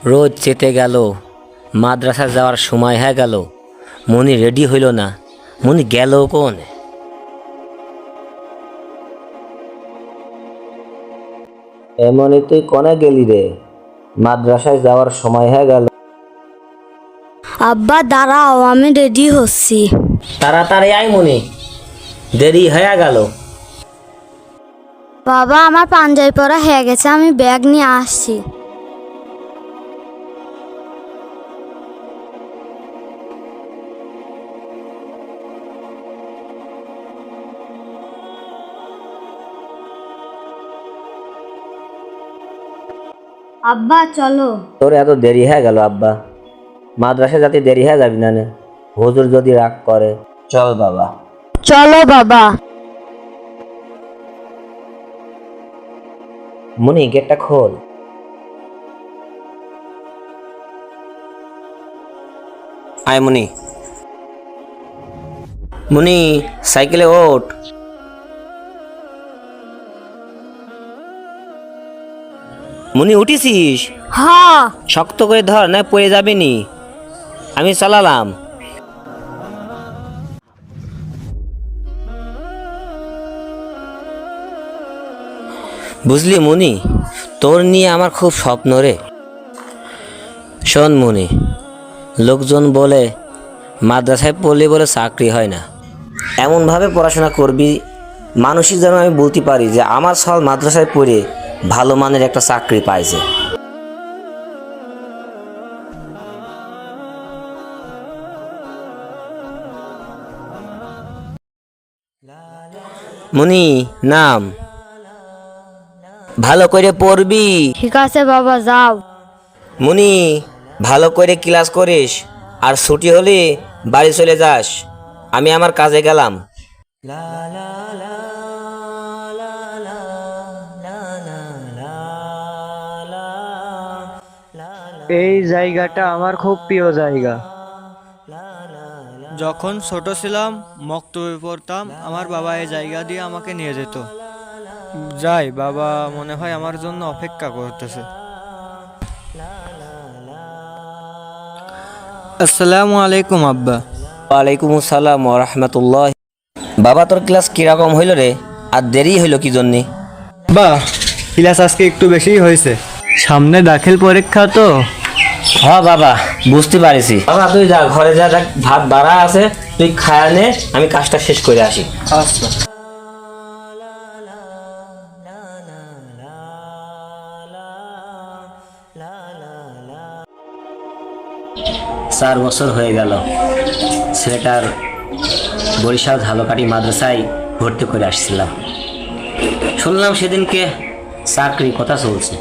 রোজ চেতে গেল, মাদ্রাসা যাওয়ার সময় হয়ে গেল, মনি রেডি হইল না। মনি গেল কোন? এমনি তুই কোনে গেলি রে? মাদ্রাসায় যাওয়ার সময় হয়ে গেল। আব্বা দাঁড়াও, আমি রেডি হচ্ছি। তাড়াতাড়ি আয় মনি, দেরি হয়ে গেল। বাবা আমার পাঞ্জাবি পরা হয়ে গেছে, আমি ব্যাগ নিয়ে আসছি। আব্বা চলো। তোর এত দেরি হয়ে গেল আব্বা, মাদ্রাসা যাতে দেরি হয়ে যাবি না। হুজুর যদি রাগ করে। চল বাবা। চলো বাবা। মনি গেটটা খোল। আয় মনি। মনি সাইকেলে ওঠ। মনি উঠিছিস? হ্যাঁ। শক্ত করে ধর, না পড়ে যাবি নি। আমি চালালাম। বুঝলি মনি, তোর নিয়ে আমার খুব স্বপ্ন রে। শোন মনি, লোকজন বলে মাদ্রাসায় পড়লে বলে চাকরি হয় না। এমনভাবে পড়াশোনা করবি মানুষই যেন আমি বলতে পারি যে আমার সাল মাদ্রাসায় পড়ে ভালো মানের একটা চাকরি পাইছে। মনি নাম, ভালো করে পড়বি। ঠিক আছে বাবা, যাও। মনি ভালো করে ক্লাস করিস, আর ছুটি হলে বাড়ি চলে যাস। আমি আমার কাজে গেলাম। এই জায়গাটা আমার খুব প্রিয় জায়গা। যখন ছোট ছিলাম, মক্তবে পড়তাম, আমার বাবা এই জায়গা দিয়ে আমাকে নিয়ে যেত। যাই, বাবা মনে হয় আমার জন্য অপেক্ষা করতেছে। আসসালামু আলাইকুম আব্বা। ওয়ালাইকুম আসসালাম ওয়া রাহমাতুল্লাহ। বাবা তোর ক্লাস কিরকম হইল রে? আর দেরি হইল কি জন্যে? বা ক্লাস আজকে একটু বেশিই হয়েছে, সামনে দাখিল পরীক্ষা তো। হ্যাঁ বাবা, বুঝতে পারিছি। বাবা তুই যা, ঘরে যা, দেখ ভাত বাড়া আছে, তুই খায়া নে, আমি কাজটা শেষ করে আসি। আচ্ছা। 4 বছর হয়ে গেল ছেলেটার বরিশাল ঝালকাঠি মাদ্রাসায় ভর্তি করে আসছিলাম। শুনলাম সেদিনকে চাকরি কথা চলছে।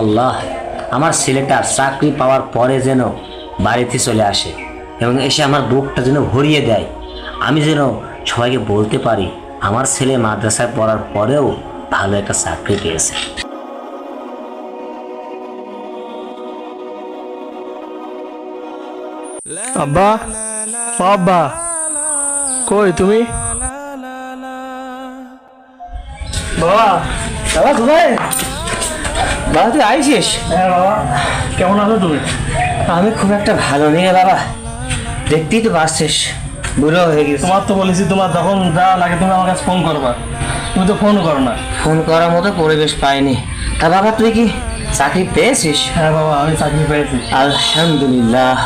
আল্লাহ, আমার ছেলেটার চাকরি পাওয়ার পরে যেন বাড়িতে চলে আসে এবং এসে আমার বুকটা যেন ভরিয়ে দেয়। আমি যেন সবাইকে বলতে পারি আমার ছেলে মাদ্রাসায় পড়ার পরেও ভালো একটা চাকরি পেয়েছে। আব্বা, আব্বা কই তুমি? বাবা, বাবা কোথায়? বাবা তুই আইছিস? হ্যাঁ বাবা, কেমন আছো তুমি? আমি খুব একটা ভালো নেই বাবা, দেখতেই তো পারছিস, বুড়ো হয়ে গেছে। তোমার তো বলেছি তোমার যখন যা লাগে তুমি আমার কাছে ফোন করবা, তুমি তো ফোন করো না। ফোন করার মতো পরিবেশ পাইনি। তা বাবা তুই কি চাকরি পেয়েছিস? হ্যাঁ বাবা, আমি চাকরি পেয়েছি। আলহামদুলিল্লাহ।